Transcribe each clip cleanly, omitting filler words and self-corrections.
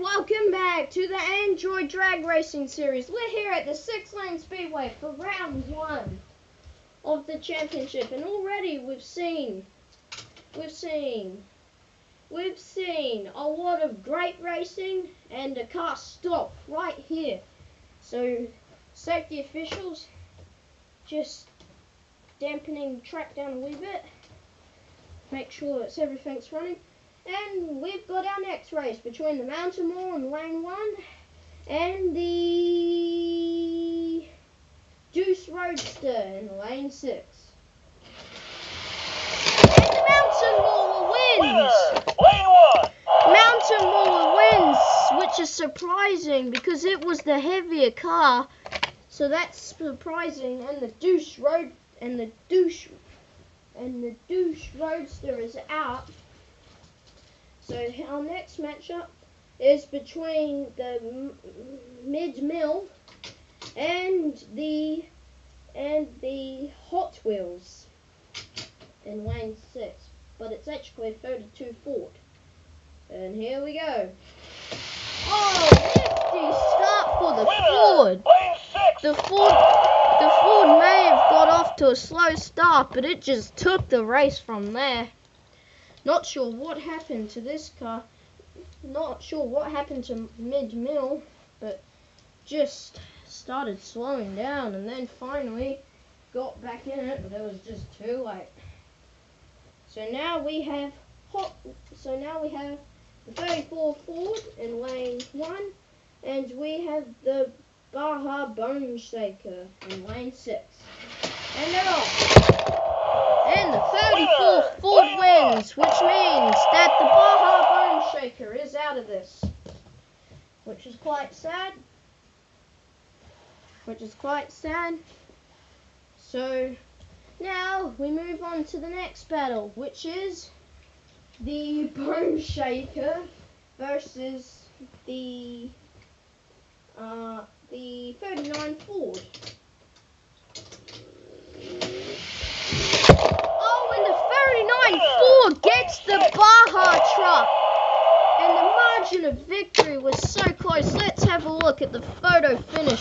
welcome back to the Android drag racing series. We're here at the 6-lane Speedway for round 1 of the championship, and already we've seen a lot of great racing and a car stop right here. So safety officials just dampening the track down a wee bit, make sure that everything's running. And we've got our next race between the Mountain Mall in lane 1 and the Deuce Roadster in lane 6. And the Mountain Mall wins! Lane 1! Mountain Mall wins, which is surprising because it was the heavier car. So that's surprising, and the Deuce Roadster is out. So our next matchup is between the Mid-Mill and the Hot Wheels in lane 6, but it's actually a 32 Ford. And here we go. Oh, nifty start for the Ford. The Ford may have got off to a slow start, but it just took the race from there. Not sure what happened to this car. Not sure what happened to Mid-Mill, but just started slowing down and then finally got back in it, but it was just too late. So now we have the 34 Ford in lane 1, and we have the Baja Bone Shaker in lane 6. And they're off. And the 34 Ford wins, which means that the Baja Bone Shaker is out of this, which is quite sad. So now we move on to the next battle, which is the Bone Shaker versus the 39 Ford. Ford gets the Baja truck, and the margin of victory was so close. Let's have a look at the photo finish.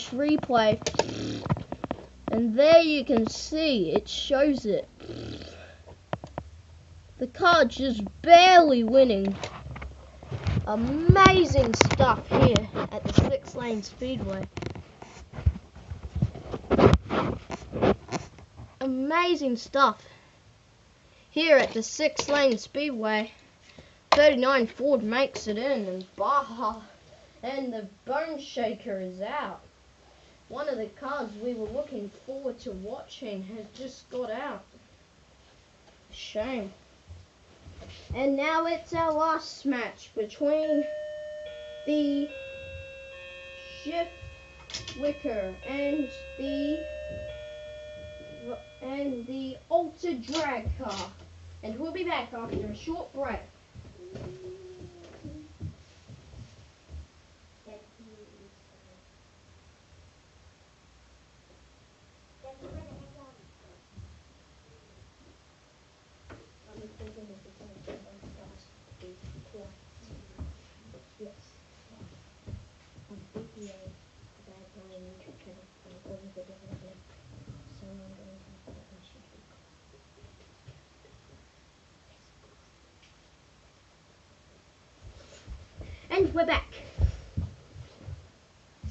Replay. And there you can see, it shows it. The car just barely winning. Amazing stuff here at the 6-lane Speedway. Amazing stuff here at the 6-lane Speedway. 39 Ford makes it in, and Baja and the Bone Shaker is out. One of the cars we were looking forward to watching has just got out. Shame. And now it's our last match between the Shift Wicker and the altered drag car, and we'll be back after a short break. And we're back.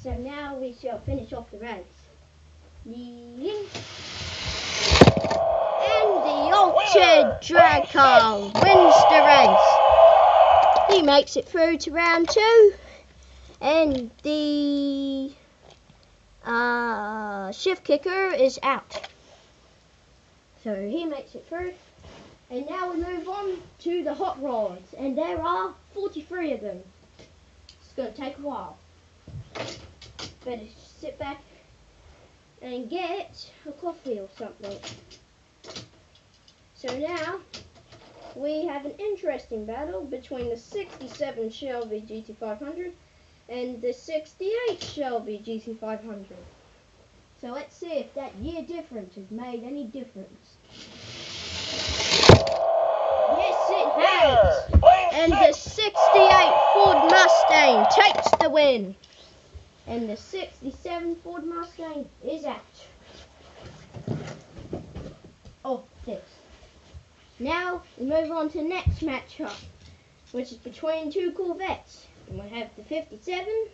So now we shall finish off the race. And the altered drag car wins the race. He makes it through to round 2. And the Shift Kicker is out. So he makes it through. And now we move on to the hot rods. And there are 43 of them. It's going to take a while. Better sit back and get a coffee or something. So now we have an interesting battle between the 67 Shelby GT500 and the 68 Shelby GT500. So let's see if that year difference has made any difference. Yes, it has. Mustang takes the win. And the 67 Ford Mustang is out of this. Now we move on to the next matchup, which is between two Corvettes. And we have the 57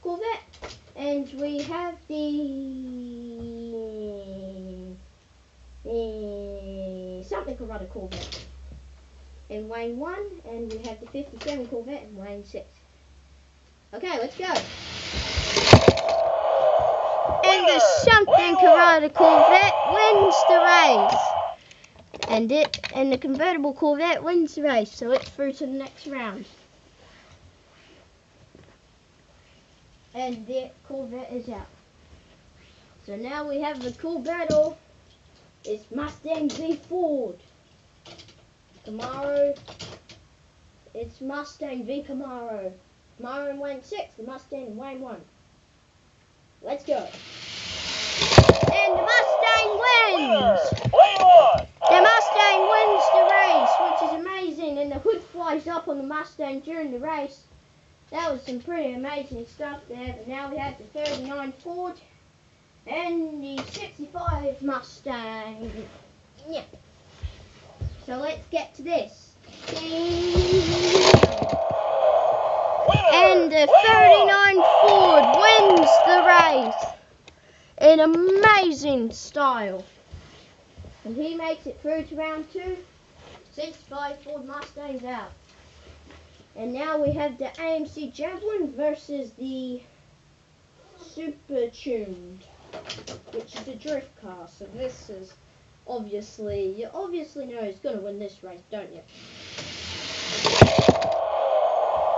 Corvette, and we have the something or other Corvette in lane 1, and we have the 57 Corvette in lane 6. Okay, let's go. And the something or other Corvette wins the race. And the convertible Corvette wins the race, so it's through to the next round. And the Corvette is out. So now we have the cool battle. It's Mustang v Ford. Camaro. It's Mustang v Camaro. Camaro in lane 6, the Mustang in lane 1. Let's go. And the Mustang wins! Lane 1. The Mustang wins the race, which is amazing, and the hood flies up on the Mustang during the race. That was some pretty amazing stuff there. But now we have the 39 Ford and the 65 Mustang. Yeah. So let's get to this. And the 39 Ford wins the race in amazing style. And he makes it through to round 2. 65 Ford Mustang's out. And now we have the AMC Javelin versus the Super Tuned, which is a drift car. So this is you obviously know who's going to win this race, don't you?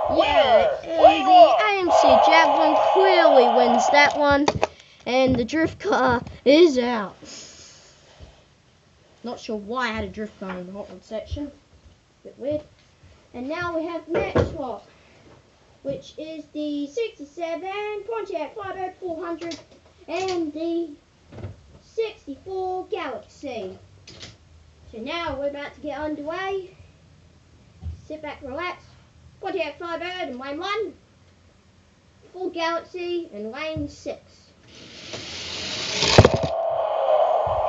Yeah, and the AMC Javelin clearly wins that one, and the drift car is out. Not sure why I had a drift car in the hot rod section. Bit weird. And now we have the next swap, which is the 67 Pontiac 50400 and the 64 Galaxy. So now we're about to get underway. Sit back, relax. Pontiac 500 in lane 1, 4 Galaxy in lane 6.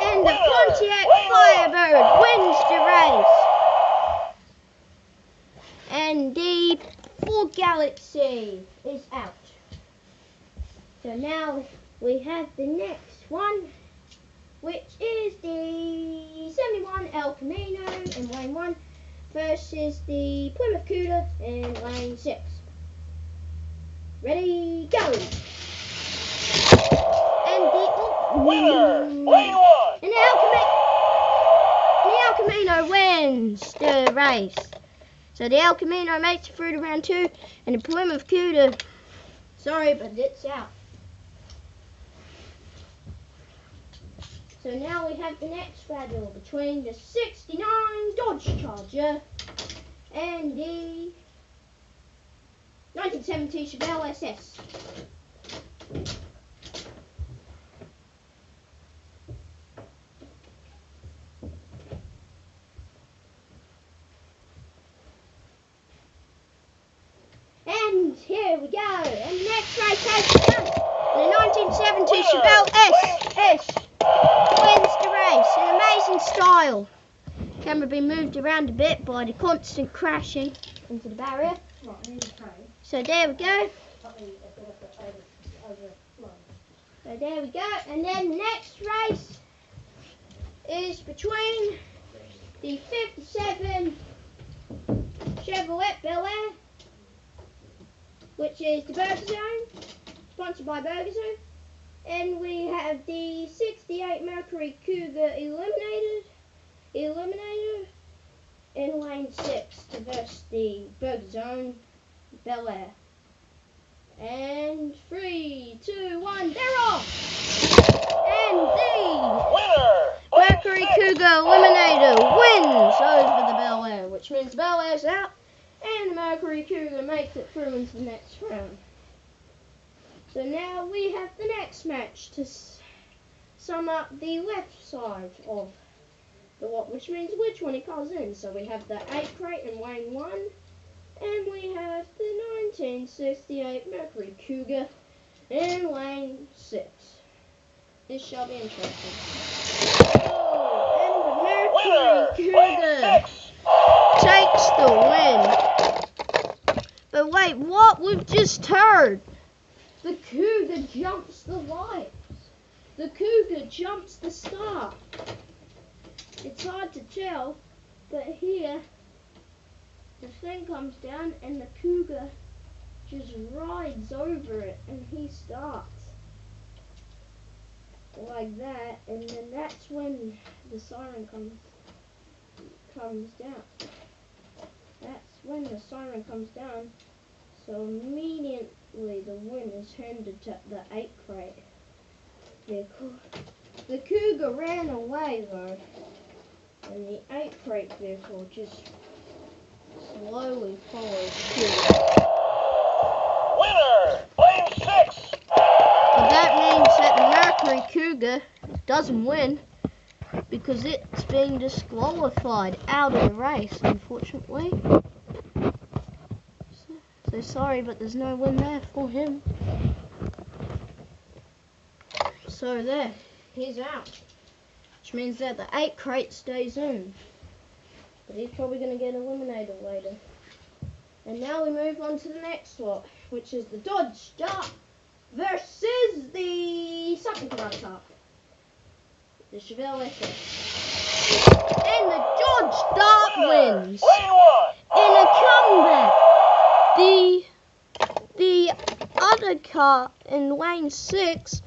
And the Pontiac Firebird wins the race. And the 4 Galaxy is out. So now we have the next one, which is the 71 El Camino in lane 1 versus the Plymouth Cuda in lane 6. Ready, go! And the Lane 1. And the El Camino wins the race. So the El Camino makes it through to round 2, and the Plymouth Cuda, sorry, but it's out. So now we have the next battle between the 69 Dodge Charger and the 1970 Chevelle SS. And here we go. And the next race has begun. The 1970 Chevelle SS wins the race in amazing style. Camera being moved around a bit by the constant crashing into the barrier. So there we go. So there we go. And then the next race is between the 57 Chevrolet Bel Air, which is the Burger Zone, sponsored by Burger Zone. And we have the 68 Mercury Cougar Illuminator in lane 6 to verse the Burger Zone Bel Air. And 3, 2, 1, they're off! And the Mercury Cougar Illuminator wins over the Bel Air, which means Bel Air's out, and the Mercury Cougar makes it through into the next round. So now we have the next match to sum up the left side of the lot, which means which one it comes in. So we have the 8 crate in lane 1, And we have the 1968 Mercury Cougar in lane 6. This shall be interesting. Oh, and the Mercury Cougar takes the win. But wait, what? We've just heard. The Cougar jumps the lights. The Cougar jumps the start. It's hard to tell, but here the thing comes down and the Cougar just rides over it and he starts like that, and then that's when the siren comes down. That's when the siren comes down. So immediately the win is handed to the 8 crate vehicle. The Cougar ran away though, and the 8 crate vehicle just slowly follows suit. Winner, lane 6. But that means that the Mercury Cougar doesn't win because it's being disqualified out of the race, unfortunately. So sorry, but there's no win there for him. So there, he's out. Which means that the 8 crate stays in. But he's probably going to get eliminated later. And now we move on to the next lot, which is the Dodge Dart versus the something car. The Chevelle SS. And the Dodge Dart wins Lane 1. in a comeback. The other car in lane 6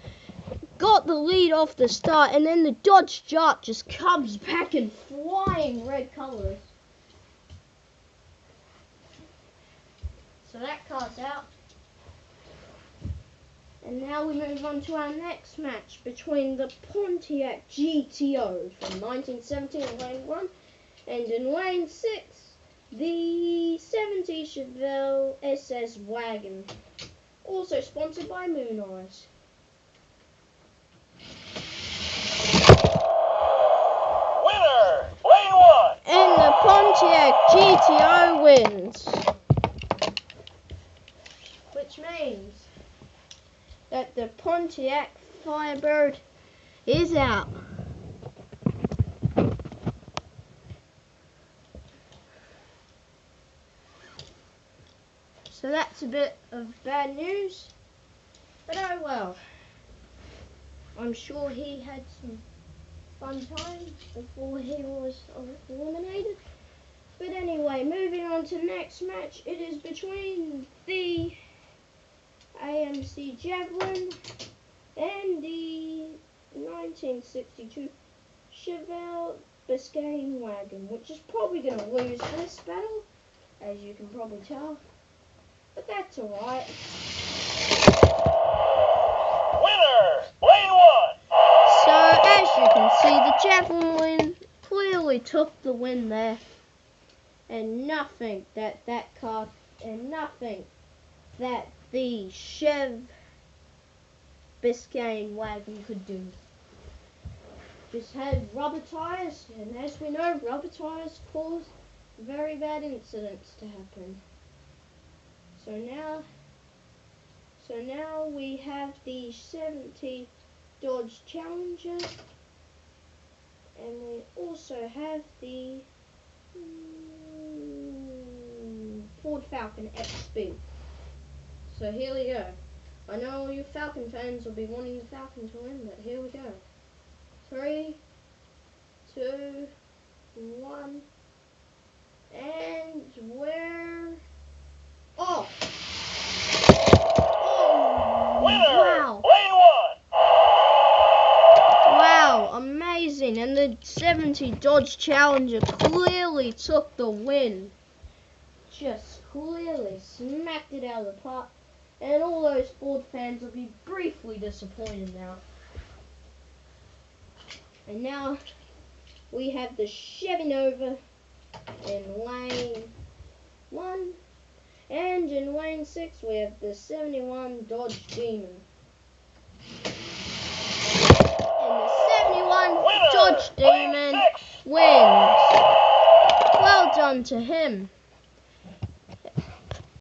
got the lead off the start, and then the Dodge Dart just comes back in flying red colours. So that car's out. And now we move on to our next match between the Pontiac GTO from 1917 in lane 1 and in lane 6 the 70 Chevelle SS Wagon, also sponsored by Moon Eyes. Winner, lane 1. And the Pontiac GTO wins. Which means that the Pontiac Firebird is out. So that's a bit of bad news, but oh well. I'm sure he had some fun times before he was eliminated. But anyway, moving on to the next match, it is between the AMC Javelin and the 1962 Chevelle Biscayne Wagon, which is probably going to lose this battle, as you can probably tell. But that's alright. Winner, lane 1. So as you can see, the Javelin clearly took the win there. And nothing that the Chev Biscayne Wagon could do. Just had rubber tires, and as we know, rubber tires cause very bad incidents to happen. So now we have the 70 Dodge Challenger, and we also have the Ford Falcon XB. So here we go. I know all you Falcon fans will be wanting the Falcon to win, but here we go. 3, 2, 1, and we're off. Oh, Winner, wow. lane 1. Wow, amazing. And the 70 Dodge Challenger clearly took the win. Just clearly smacked it out of the park. And all those Ford fans will be briefly disappointed now. And now we have the Chevy Nova in lane 1. And in lane 6 we have the 71 Dodge Demon. And the 71 Winner, Dodge Demon lane 6. wins. Well done to him.